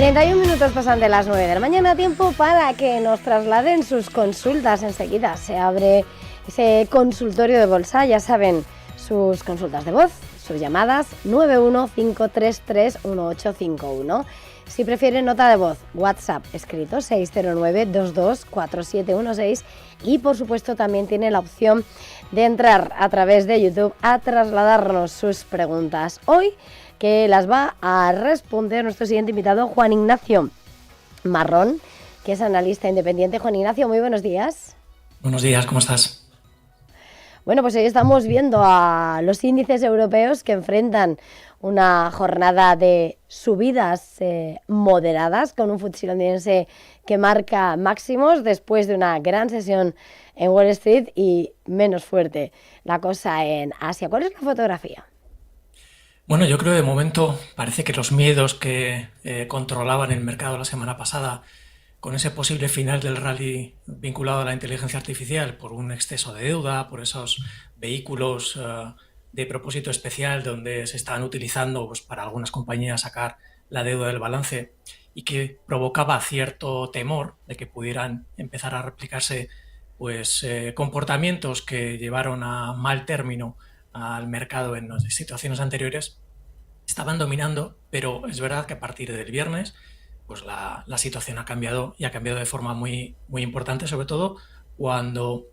31 minutos pasan de las 9 de la mañana, tiempo para que nos trasladen sus consultas. Enseguida se abre ese consultorio de bolsa, ya saben, sus consultas de voz, sus llamadas 915331851. Si prefieren nota de voz, WhatsApp escrito 609224716 y por supuesto también tiene la opción de entrar a través de YouTube a trasladarnos sus preguntas. Hoy que las va a responder nuestro siguiente invitado, Juan Ignacio Marrón, que es analista independiente. Juan Ignacio, muy buenos días. Buenos días, ¿cómo estás? Bueno, pues hoy estamos viendo a los índices europeos que enfrentan una jornada de subidas moderadas, con un FTSE londinense que marca máximos después de una gran sesión en Wall Street y menos fuerte la cosa en Asia. ¿Cuál es la fotografía? Bueno, yo creo que de momento parece que los miedos que controlaban el mercado la semana pasada con ese posible final del rally vinculado a la inteligencia artificial por un exceso de deuda, por esos vehículos de propósito especial donde se estaban utilizando pues, para algunas compañías sacar la deuda del balance y que provocaba cierto temor de que pudieran empezar a replicarse pues, comportamientos que llevaron a mal término al mercado en situaciones anteriores, estaban dominando, pero es verdad que a partir del viernes pues la situación ha cambiado y ha cambiado de forma muy, muy importante, sobre todo cuando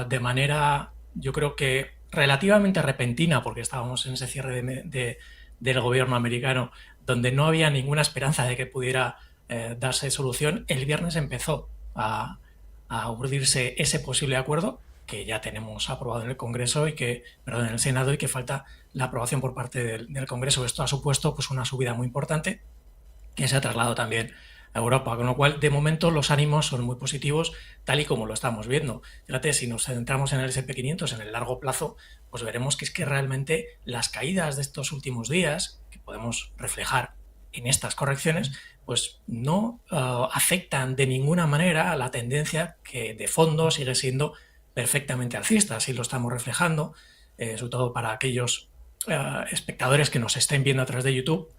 de manera, yo creo que relativamente repentina, porque estábamos en ese cierre del gobierno americano, donde no había ninguna esperanza de que pudiera darse solución, el viernes empezó a urdirse ese posible acuerdo que ya tenemos aprobado en el Congreso en el Senado y que falta la aprobación por parte del Congreso. Esto ha supuesto pues, una subida muy importante que se ha trasladado también a Europa, con lo cual de momento los ánimos son muy positivos tal y como lo estamos viendo. Fíjate, si nos centramos en el S&P 500 en el largo plazo, pues veremos que es que realmente las caídas de estos últimos días, que podemos reflejar en estas correcciones, pues no afectan de ninguna manera a la tendencia que de fondo sigue siendo perfectamente alcista. Así lo estamos reflejando, sobre todo para aquellos espectadores que nos estén viendo a través de YouTube,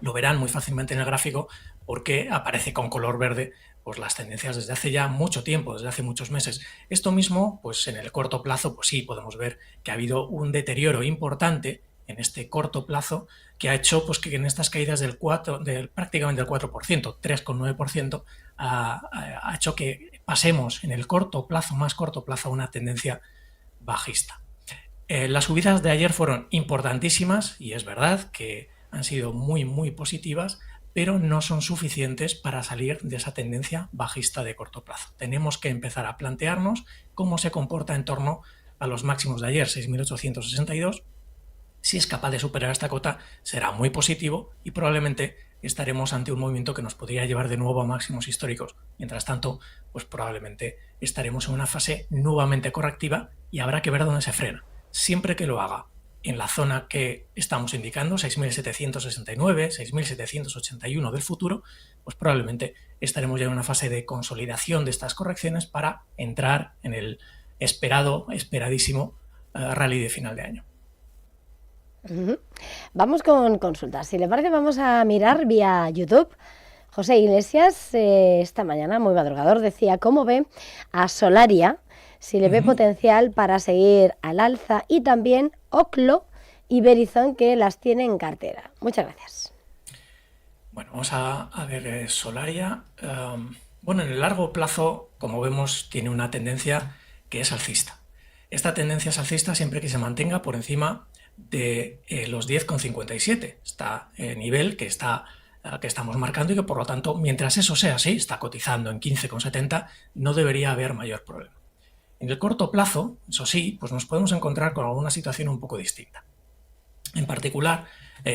lo verán muy fácilmente en el gráfico porque aparece con color verde pues las tendencias desde hace ya mucho tiempo, desde hace muchos meses. Esto mismo, pues en el corto plazo, pues sí, podemos ver que ha habido un deterioro importante en este corto plazo que ha hecho pues, que en estas caídas prácticamente del 4%, 3,9%, ha hecho que pasemos en el corto plazo, más corto plazo, a una tendencia bajista. Las subidas de ayer fueron importantísimas y es verdad que han sido muy, muy positivas, pero no son suficientes para salir de esa tendencia bajista de corto plazo. Tenemos que empezar a plantearnos cómo se comporta en torno a los máximos de ayer, 6.862. Si es capaz de superar esta cota, será muy positivo y probablemente estaremos ante un movimiento que nos podría llevar de nuevo a máximos históricos. Mientras tanto, pues probablemente estaremos en una fase nuevamente correctiva y habrá que ver dónde se frena. Siempre que lo haga en la zona que estamos indicando, 6.769, 6.781 del futuro, pues probablemente estaremos ya en una fase de consolidación de estas correcciones para entrar en el esperadísimo rally de final de año. Vamos con consultas. Si le parece, vamos a mirar vía YouTube. José Iglesias, esta mañana, muy madrugador, decía cómo ve a Solaria, si le ve potencial para seguir al alza, y también Oclo y Verizon, que las tiene en cartera. Muchas gracias. Bueno, vamos a ver Solaria. Bueno, en el largo plazo, como vemos, tiene una tendencia que es alcista. Esta tendencia es alcista siempre que se mantenga por encima de los 10,57. Está nivel que estamos marcando y que por lo tanto, mientras eso sea así, está cotizando en 15,70, no debería haber mayor problema. En el corto plazo, eso sí, pues nos podemos encontrar con alguna situación un poco distinta. En particular,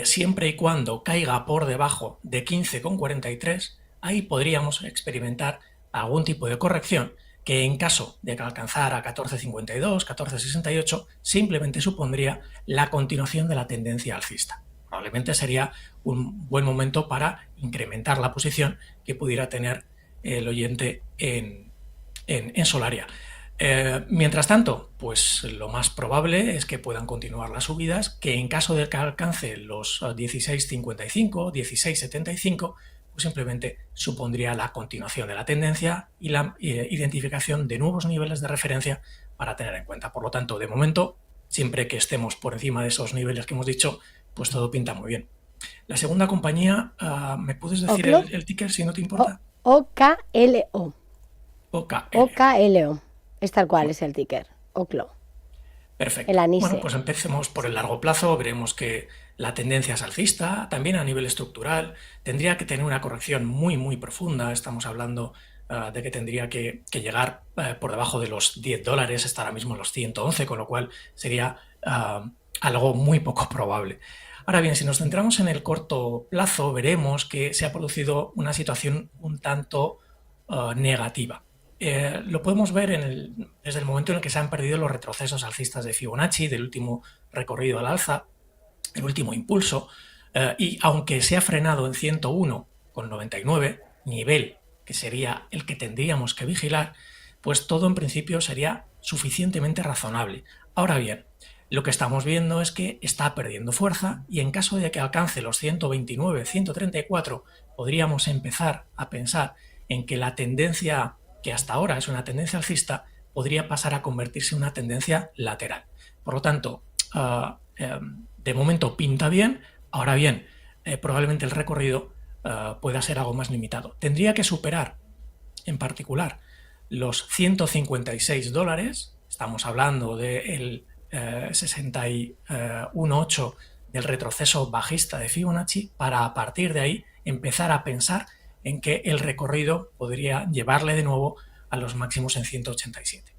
siempre y cuando caiga por debajo de 15,43, ahí podríamos experimentar algún tipo de corrección que en caso de que alcanzara a 14,52, 14,68, simplemente supondría la continuación de la tendencia alcista. Probablemente sería un buen momento para incrementar la posición que pudiera tener el oyente en Solaria. Mientras tanto, pues lo más probable es que puedan continuar las subidas, que en caso de que alcance los 16,55, 16,75, pues simplemente supondría la continuación de la tendencia y la identificación de nuevos niveles de referencia para tener en cuenta. Por lo tanto, de momento, siempre que estemos por encima de esos niveles que hemos dicho, pues todo pinta muy bien. La segunda compañía, ¿me puedes decir el ticker si no te importa? OKLO. OKLO. OKLO. Es tal cual, es el ticker. OKLO. Perfecto. El anise. Bueno, pues empecemos por el largo plazo. Veremos que la tendencia es alcista, también a nivel estructural. Tendría que tener una corrección muy, muy profunda. Estamos hablando de que tendría que llegar por debajo de los $10, está ahora mismo en los 111, con lo cual sería algo muy poco probable. Ahora bien, si nos centramos en el corto plazo, veremos que se ha producido una situación un tanto negativa. Lo podemos ver desde el momento en el que se han perdido los retrocesos alcistas de Fibonacci, del último recorrido al alza, el último impulso, y aunque se ha frenado en 101,99, nivel que sería el que tendríamos que vigilar, pues todo en principio sería suficientemente razonable. Ahora bien, lo que estamos viendo es que está perdiendo fuerza y en caso de que alcance los 129, 134, podríamos empezar a pensar en que la tendencia que hasta ahora es una tendencia alcista podría pasar a convertirse en una tendencia lateral. Por lo tanto, de momento pinta bien. Ahora bien, probablemente el recorrido pueda ser algo más limitado. Tendría que superar, en particular, los $156. Estamos hablando del 61.8 del retroceso bajista de Fibonacci para a partir de ahí empezar a pensar en que el recorrido podría llevarle de nuevo a los máximos en 187.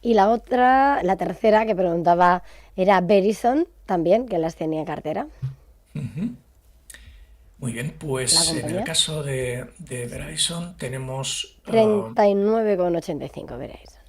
Y la tercera que preguntaba era Verizon también, que las tenía en cartera. Muy bien, pues en el caso de Verizon tenemos 39,85 Verizon.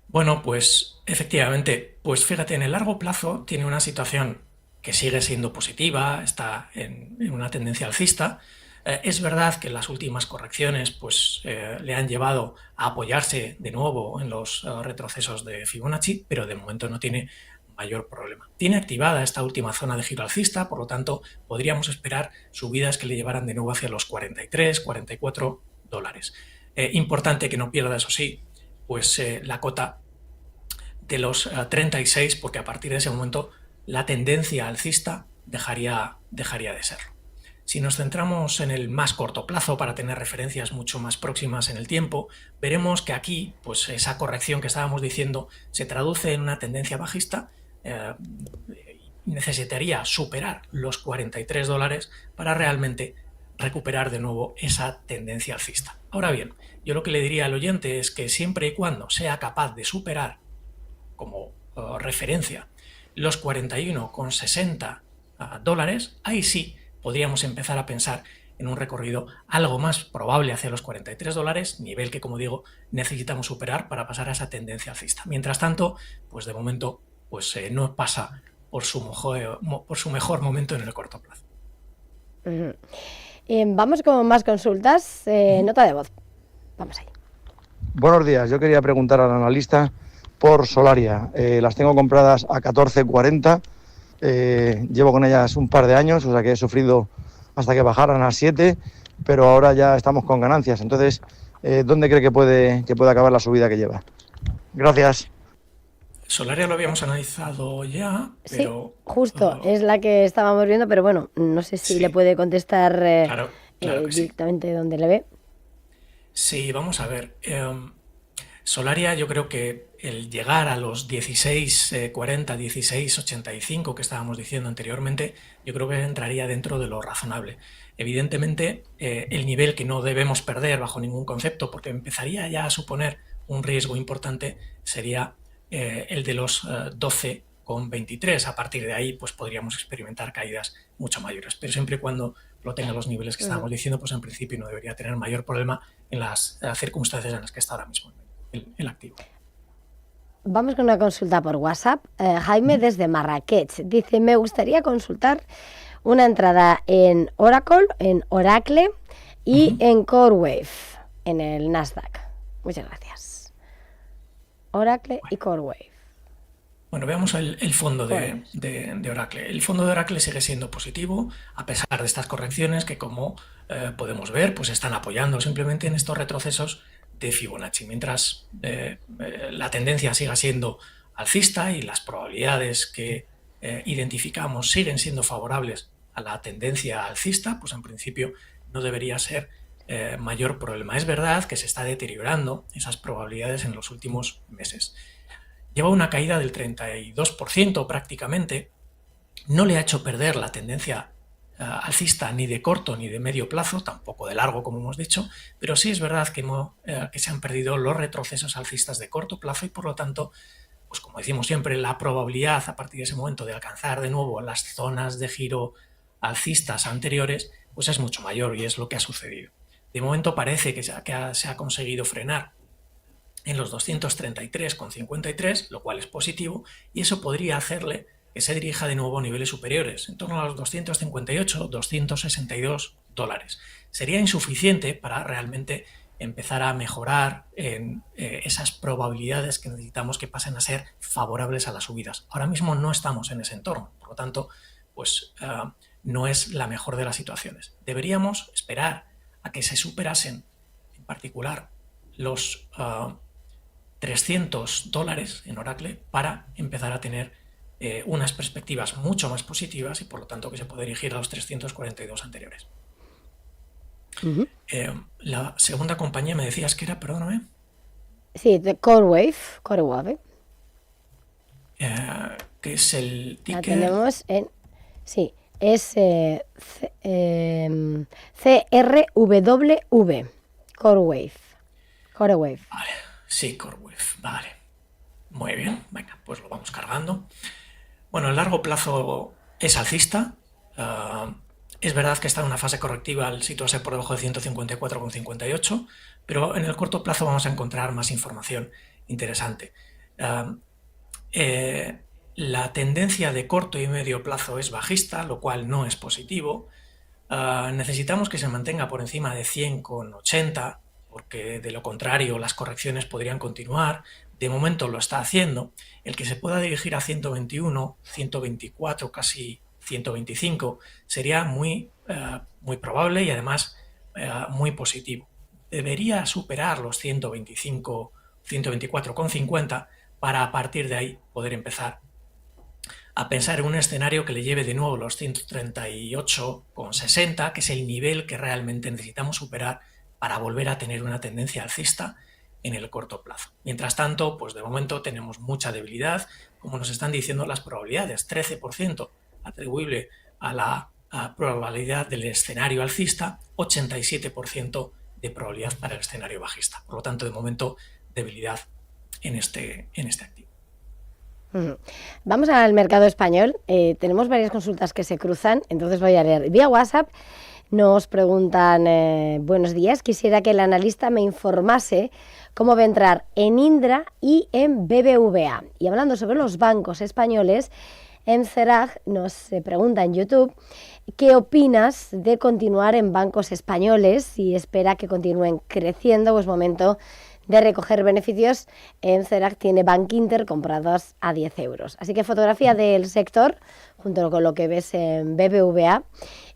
Bueno, pues efectivamente, pues fíjate, en el largo plazo tiene una situación que sigue siendo positiva, está en una tendencia alcista. Es verdad que las últimas correcciones pues, le han llevado a apoyarse de nuevo en los retrocesos de Fibonacci, pero de momento no tiene mayor problema. Tiene activada esta última zona de giro alcista, por lo tanto podríamos esperar subidas que le llevaran de nuevo hacia los 43, 44 dólares. Importante que no pierda, eso sí, pues la cota de los 36, porque a partir de ese momento la tendencia alcista dejaría de serlo. Si nos centramos en el más corto plazo para tener referencias mucho más próximas en el tiempo, veremos que aquí pues esa corrección que estábamos diciendo se traduce en una tendencia bajista. Necesitaría superar los 43 dólares para realmente recuperar de nuevo esa tendencia alcista. Ahora bien, yo lo que le diría al oyente es que siempre y cuando sea capaz de superar como referencia los 41,60 dólares, ahí sí podríamos empezar a pensar en un recorrido algo más probable hacia los 43 dólares, nivel que, como digo, necesitamos superar para pasar a esa tendencia alcista. Mientras tanto, pues de momento pues no pasa por su mejor momento en el corto plazo. Vamos con más consultas. Nota de voz. Vamos ahí. Buenos días. Yo quería preguntar al analista por Solaria. Las tengo compradas a 14.40. Llevo con ellas un par de años, o sea que he sufrido hasta que bajaran a 7, pero ahora ya estamos con ganancias. Entonces, ¿dónde cree que puede acabar la subida que lleva? Gracias. Solaria lo habíamos analizado ya, pero... Sí, justo, es la que estábamos viendo, pero bueno, no sé si le puede contestar claro que directamente donde le ve. Sí, vamos a ver. Solaria, yo creo que el llegar a los 16.40, 16.85 que estábamos diciendo anteriormente, yo creo que entraría dentro de lo razonable. Evidentemente, el nivel que no debemos perder bajo ningún concepto, porque empezaría ya a suponer un riesgo importante, sería el de los 12,23. A partir de ahí, pues podríamos experimentar caídas mucho mayores. Pero siempre y cuando lo tenga los niveles que estábamos diciendo, pues en principio no debería tener mayor problema en las circunstancias en las que está ahora mismo el activo. Vamos con una consulta por WhatsApp. Jaime desde Marrakech dice: me gustaría consultar una entrada en Oracle y en CoreWeave en el Nasdaq. Muchas gracias. Oracle y CoreWeave. Bueno, veamos el fondo Pues, de Oracle. El fondo de Oracle sigue siendo positivo a pesar de estas correcciones que, como podemos ver, pues están apoyando simplemente en estos retrocesos de Fibonacci. Mientras la tendencia siga siendo alcista y las probabilidades que identificamos siguen siendo favorables a la tendencia alcista, pues en principio no debería ser mayor problema. Es verdad que se está deteriorando esas probabilidades en los últimos meses. Lleva una caída del 32% prácticamente, no le ha hecho perder la tendencia alcista ni de corto ni de medio plazo, tampoco de largo como hemos dicho, pero sí es verdad que se han perdido los retrocesos alcistas de corto plazo y por lo tanto, pues como decimos siempre, la probabilidad a partir de ese momento de alcanzar de nuevo las zonas de giro alcistas anteriores, pues es mucho mayor y es lo que ha sucedido. De momento parece que se ha conseguido frenar en los 233,53, lo cual es positivo, y eso podría hacerle que se dirija de nuevo a niveles superiores, en torno a los 258, 262 dólares. Sería insuficiente para realmente empezar a mejorar en esas probabilidades que necesitamos que pasen a ser favorables a las subidas. Ahora mismo no estamos en ese entorno, por lo tanto, pues no es la mejor de las situaciones. Deberíamos esperar a que se superasen, en particular, los $300 en Oracle para empezar a tener unas perspectivas mucho más positivas y por lo tanto que se puede dirigir a los 342 anteriores. ujú. La segunda compañía me decías que era, perdóname, Sí, de CoreWave. que es el La ticker. tenemos en... Sí, es CRWV. CoreWave. CoreWave. Vale, sí, CoreWeave, vale. Muy bien, venga, pues lo vamos cargando. Bueno, el largo plazo es alcista. Es verdad que está en una fase correctiva al situarse por debajo de 154,58, pero en el corto plazo vamos a encontrar más información interesante. La tendencia de corto y medio plazo es bajista, lo cual no es positivo. Necesitamos que se mantenga por encima de 100,80, porque de lo contrario las correcciones podrían continuar. De momento lo está haciendo. El que se pueda dirigir a 121, 124, casi 125 sería muy probable y además muy positivo. Debería superar los 125, 124,50 para a partir de ahí poder empezar a pensar en un escenario que le lleve de nuevo los 138,60, que es el nivel que realmente necesitamos superar para volver a tener una tendencia alcista en el corto plazo. Mientras tanto, pues de momento tenemos mucha debilidad, como nos están diciendo las probabilidades, 13% atribuible a la probabilidad del escenario alcista, 87% de probabilidad para el escenario bajista. Por lo tanto, de momento, debilidad en este activo. Vamos al mercado español. Tenemos varias consultas que se cruzan, entonces voy a leer. Vía WhatsApp nos preguntan, buenos días, quisiera que el analista me informase cómo va a entrar en Indra y en BBVA. Y hablando sobre los bancos españoles, Emcerag nos pregunta en YouTube, ¿qué opinas de continuar en bancos españoles? Si espera que continúen creciendo o es momento de recoger beneficios. Emcerag tiene Bankinter comprados a 10 euros. Así que fotografía del sector, junto con lo que ves en BBVA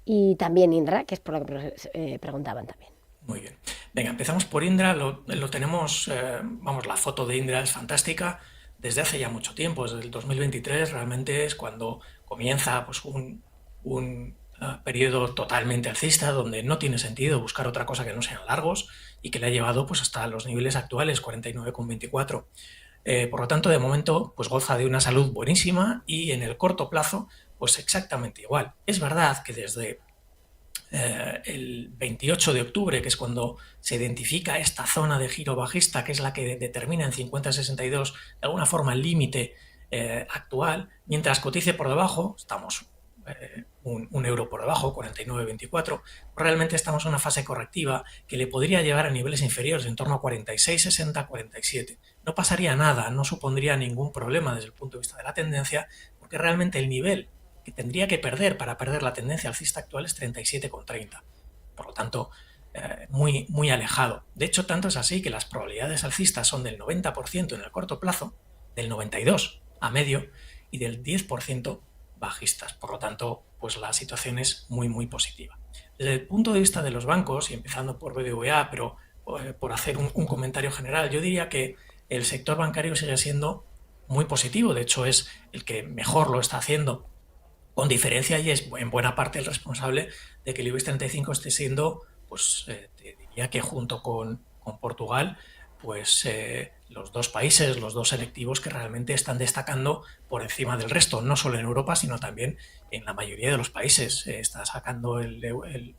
y también Indra, que es por lo que preguntaban también. Muy bien. Venga, empezamos por Indra. Lo tenemos, vamos, la foto de Indra es fantástica desde hace ya mucho tiempo. Desde el 2023 realmente es cuando comienza pues, un periodo totalmente alcista, donde no tiene sentido buscar otra cosa que no sean largos y que le ha llevado pues, hasta los niveles actuales, 49,24. Por lo tanto, de momento, pues goza de una salud buenísima y en el corto plazo, pues exactamente igual. Es verdad que desde el 28 de octubre, que es cuando se identifica esta zona de giro bajista, que es la que determina en 50,62 de alguna forma el límite actual, mientras cotice por debajo, estamos un euro por debajo, 49,24, realmente estamos en una fase correctiva que le podría llevar a niveles inferiores, en torno a 46,60, 47. No pasaría nada, no supondría ningún problema desde el punto de vista de la tendencia, porque realmente el nivel que tendría que perder para perder la tendencia alcista actual es 37,30. Por lo tanto, muy, muy alejado. De hecho, tanto es así que las probabilidades alcistas son del 90% en el corto plazo, del 92% a medio y del 10% bajistas. Por lo tanto, pues la situación es muy, muy positiva. Desde el punto de vista de los bancos, y empezando por BBVA, pero por hacer un comentario general, yo diría que el sector bancario sigue siendo muy positivo. De hecho, es el que mejor lo está haciendo con diferencia y es en buena parte el responsable de que el IBEX 35 esté siendo, pues te diría que junto con Portugal, pues los dos países, los dos selectivos que realmente están destacando por encima del resto, no solo en Europa, sino también en la mayoría de los países. Está sacando el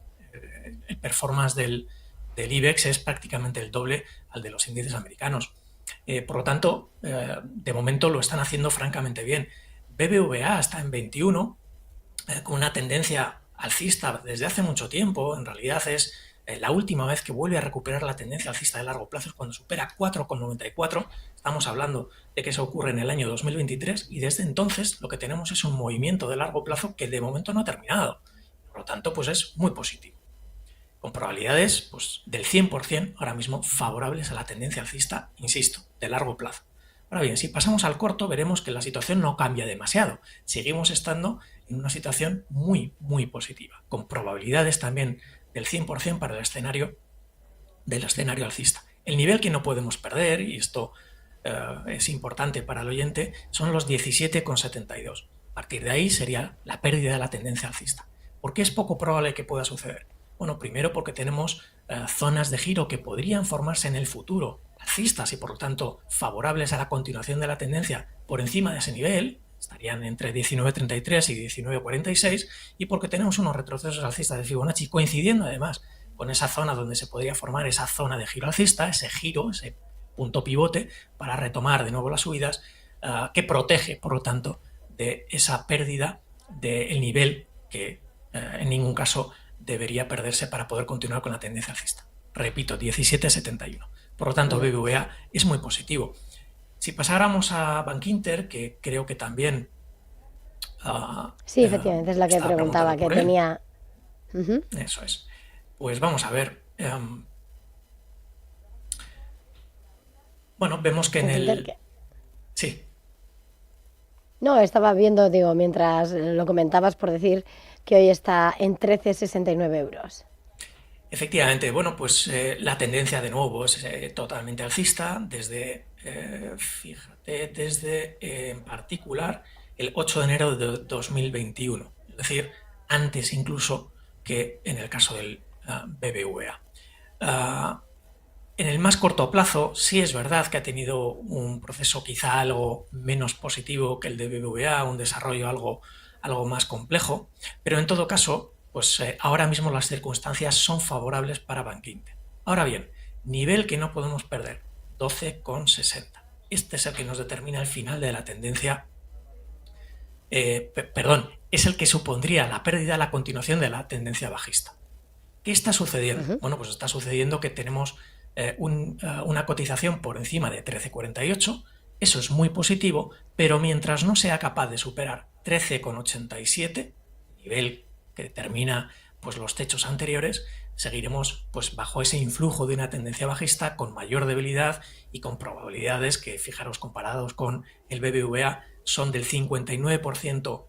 performance del IBEX es prácticamente el doble al de los índices americanos. Por lo tanto, de momento lo están haciendo francamente bien. BBVA está en 21, con una tendencia alcista desde hace mucho tiempo. En realidad es la última vez que vuelve a recuperar la tendencia alcista de largo plazo es cuando supera 4,94. Estamos hablando de que eso ocurre en el año 2023 y desde entonces lo que tenemos es un movimiento de largo plazo que de momento no ha terminado. Por lo tanto, pues es muy positivo. Con probabilidades pues, del 100% ahora mismo favorables a la tendencia alcista, insisto, de largo plazo. Ahora bien, si pasamos al corto, veremos que la situación no cambia demasiado. Seguimos estando en una situación muy, muy positiva, con probabilidades también del 100% para el escenario alcista. El nivel que no podemos perder, y esto es importante para el oyente, son los 17,72. A partir de ahí sería la pérdida de la tendencia alcista. ¿Por qué es poco probable que pueda suceder? Bueno, primero porque tenemos zonas de giro que podrían formarse en el futuro alcistas y por lo tanto favorables a la continuación de la tendencia por encima de ese nivel, estarían entre 19.33 y 19.46, y porque tenemos unos retrocesos alcistas de Fibonacci coincidiendo además con esa zona donde se podría formar esa zona de giro alcista, ese giro, ese punto pivote para retomar de nuevo las subidas, que protege por lo tanto de esa pérdida del nivel que en ningún caso debería perderse para poder continuar con la tendencia alcista. Repito, 17,71. Por lo tanto, BBVA es muy positivo. Si pasáramos a Bankinter, que creo que también... sí, efectivamente, es la que preguntaba, que tenía... Eso es. Pues vamos a ver. Bueno, vemos que en el... Sí. No, estaba viendo, digo, mientras lo comentabas, por decir que hoy está en 13,69 euros. Efectivamente, bueno, pues la tendencia de nuevo es totalmente alcista desde, fíjate, desde en particular el 8 de enero de 2021, es decir, antes incluso que en el caso del BBVA. En el más corto plazo, sí es verdad que ha tenido un proceso quizá algo menos positivo que el de BBVA, un desarrollo algo más complejo, pero en todo caso, pues ahora mismo las circunstancias son favorables para Bankinter. Ahora bien, nivel que no podemos perder, 12,60. Este es el que nos determina el final de la tendencia, es el que supondría la pérdida, la continuación de la tendencia bajista. ¿Qué está sucediendo? Bueno, pues está sucediendo que tenemos una cotización por encima de 13,48, eso es muy positivo, pero mientras no sea capaz de superar 13,87, nivel que determina pues, los techos anteriores, seguiremos pues, bajo ese influjo de una tendencia bajista con mayor debilidad y con probabilidades que, fijaros, comparados con el BBVA, son del 59%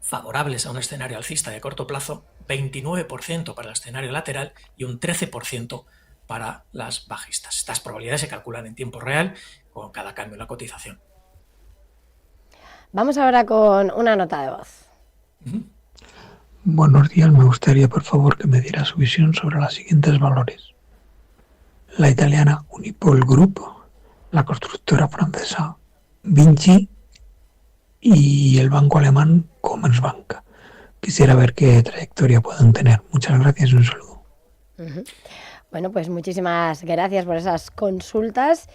favorables a un escenario alcista de corto plazo, 29% para el escenario lateral y un 13% para las bajistas. Estas probabilidades se calculan en tiempo real con cada cambio en la cotización. Vamos ahora con una nota de voz. Buenos días, me gustaría por favor que me diera su visión sobre los siguientes valores. La italiana Unipol Group, la constructora francesa Vinci y el banco alemán Commerzbank. Quisiera ver qué trayectoria pueden tener. Muchas gracias y un saludo. Bueno, pues muchísimas gracias por esas consultas.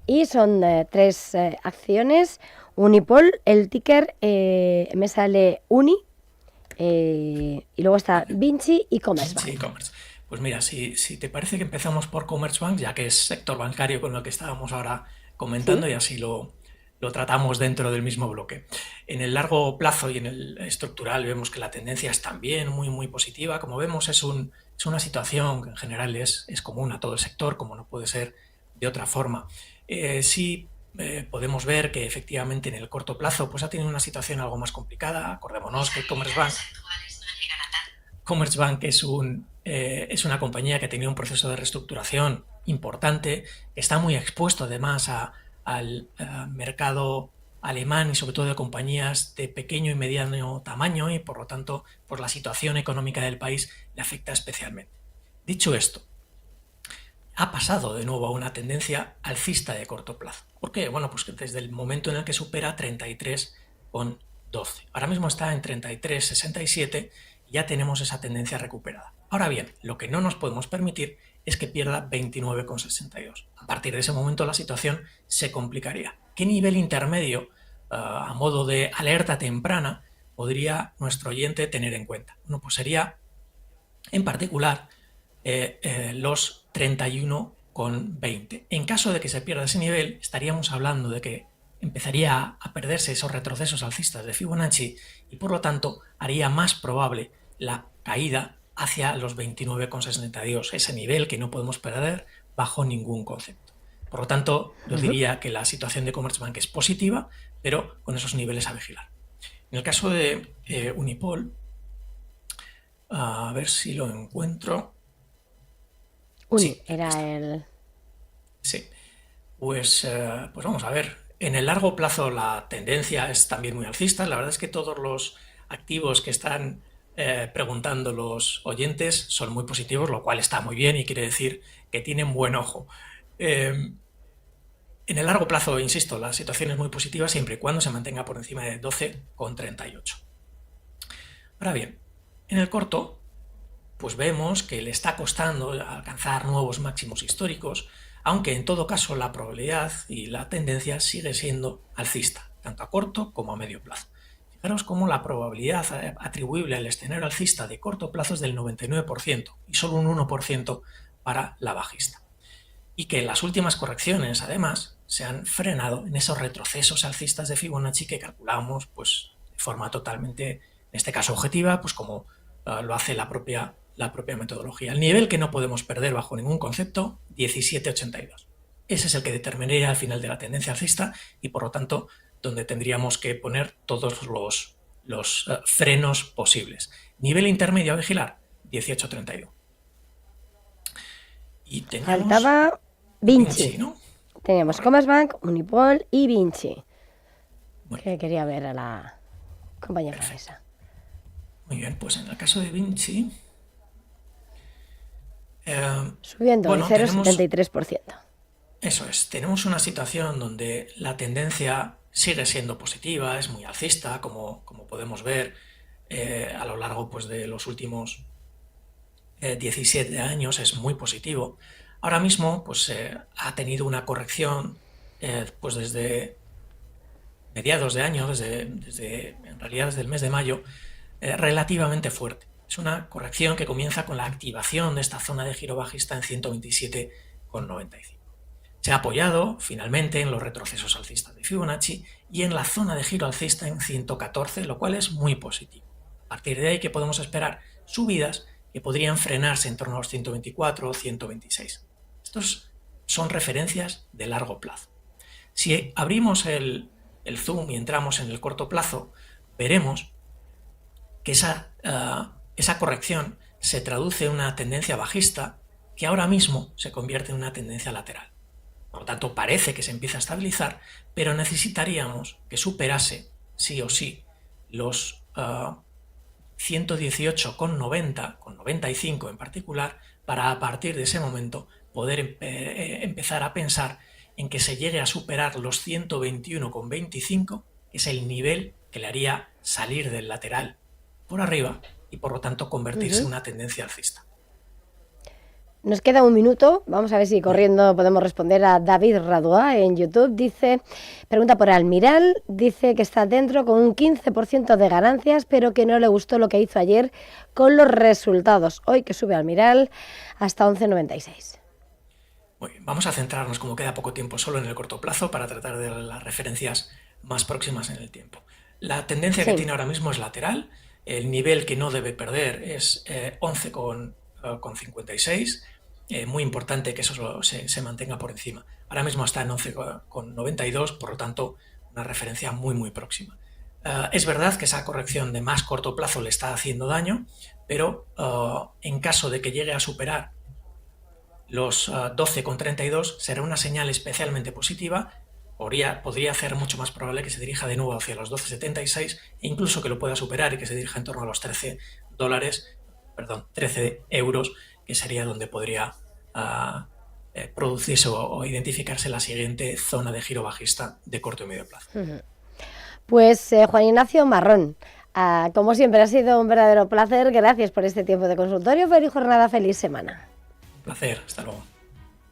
Y son 3 acciones. Unipol, el ticker me sale Uni, y luego está Vinci y Commerzbank. Sí, pues mira, si te parece que empezamos por Commerzbank, ya que es sector bancario con lo que estábamos ahora comentando, ¿sí? Y así lo tratamos dentro del mismo bloque. En el largo plazo y en el estructural vemos que la tendencia es también muy, muy positiva. Como vemos, es una situación que en general es común a todo el sector, como no puede ser de otra forma. Si podemos ver que efectivamente en el corto plazo pues ha tenido una situación algo más complicada. Acordémonos que Commerzbank es una compañía que ha tenido un proceso de reestructuración importante, que está muy expuesto además al mercado alemán y sobre todo de compañías de pequeño y mediano tamaño, y por lo tanto pues la situación económica del país le afecta especialmente. Dicho esto, ha pasado de nuevo a una tendencia alcista de corto plazo. ¿Por qué? Bueno, pues desde el momento en el que supera 33,12. Ahora mismo está en 33,67 y ya tenemos esa tendencia recuperada. Ahora bien, lo que no nos podemos permitir es que pierda 29,62. A partir de ese momento la situación se complicaría. ¿Qué nivel intermedio, a modo de alerta temprana, podría nuestro oyente tener en cuenta? Bueno, pues sería en particular los 31,20. En caso de que se pierda ese nivel, estaríamos hablando de que empezaría a perderse esos retrocesos alcistas de Fibonacci y por lo tanto haría más probable la caída hacia los 29,62, ese nivel que no podemos perder bajo ningún concepto. Por lo tanto, yo diría que la situación de Commerzbank es positiva, pero con esos niveles a vigilar. En el caso de Unipol, a ver si lo encuentro. Sí, era el... Sí, pues vamos a ver. En el largo plazo la tendencia es también muy alcista. La verdad es que todos los activos que están preguntando los oyentes son muy positivos, lo cual está muy bien y quiere decir que tienen buen ojo. En el largo plazo, insisto, la situación es muy positiva siempre y cuando se mantenga por encima de 12,38. Ahora bien, en el corto, pues vemos que le está costando alcanzar nuevos máximos históricos, aunque en todo caso la probabilidad y la tendencia sigue siendo alcista, tanto a corto como a medio plazo. Fijaros cómo la probabilidad atribuible al escenario alcista de corto plazo es del 99% y solo un 1% para la bajista. Y que las últimas correcciones, además, se han frenado en esos retrocesos alcistas de Fibonacci que calculamos pues, de forma totalmente, en este caso objetiva, pues como lo hace la propia metodología. El nivel que no podemos perder bajo ningún concepto, 17,82. Ese es el que determinaría al final de la tendencia alcista y por lo tanto donde tendríamos que poner todos los frenos posibles. Nivel intermedio a vigilar, 18,32. Y faltaba Vinci, ¿no? Teníamos Commerzbank, Unipol y Vinci. Bueno. Que quería ver a la compañía francesa. Muy bien, pues en el caso de Vinci... subiendo el 0,73%. Eso es, tenemos una situación donde la tendencia sigue siendo positiva, es muy alcista, como podemos ver a lo largo pues, de los últimos 17 años, es muy positivo. Ahora mismo pues, ha tenido una corrección pues desde mediados de año, en realidad desde el mes de mayo, relativamente fuerte. Es una corrección que comienza con la activación de esta zona de giro bajista en 127,95. Se ha apoyado finalmente en los retrocesos alcistas de Fibonacci y en la zona de giro alcista en 114, lo cual es muy positivo. A partir de ahí que podemos esperar subidas que podrían frenarse en torno a los 124 o 126. Estos son referencias de largo plazo. Si abrimos el zoom y entramos en el corto plazo, veremos que esa corrección se traduce en una tendencia bajista que ahora mismo se convierte en una tendencia lateral. Por lo tanto, parece que se empieza a estabilizar, pero necesitaríamos que superase, sí o sí, los 118,90, con 95 en particular, para a partir de ese momento poder empezar a pensar en que se llegue a superar los 121,25, que es el nivel que le haría salir del lateral por arriba y por lo tanto convertirse en una tendencia alcista. Nos queda un minuto, vamos a ver si corriendo podemos responder a David Radoa en YouTube. Pregunta por Almiral, dice que está dentro con un 15% de ganancias, pero que no le gustó lo que hizo ayer con los resultados. Hoy que sube Almiral hasta 11,96. Muy bien, vamos a centrarnos, como queda poco tiempo, solo en el corto plazo para tratar de las referencias más próximas en el tiempo. La tendencia que tiene ahora mismo es lateral. El nivel que no debe perder es 11,56. Muy importante que eso se mantenga por encima. ahora mismo está en 11,92, por lo tanto, una referencia muy, muy próxima. Es verdad que esa corrección de más corto plazo le está haciendo daño, pero en caso de que llegue a superar los 12,32 será una señal especialmente positiva. Podría hacer mucho más probable que se dirija de nuevo hacia los 12,76 e incluso que lo pueda superar y que se dirija en torno a los 13 euros, que sería donde podría producirse o identificarse la siguiente zona de giro bajista de corto y medio plazo. Pues Juan Ignacio Marrón, como siempre ha sido un verdadero placer. Gracias por este tiempo de consultorio. Feliz jornada, feliz semana. Un placer, hasta luego.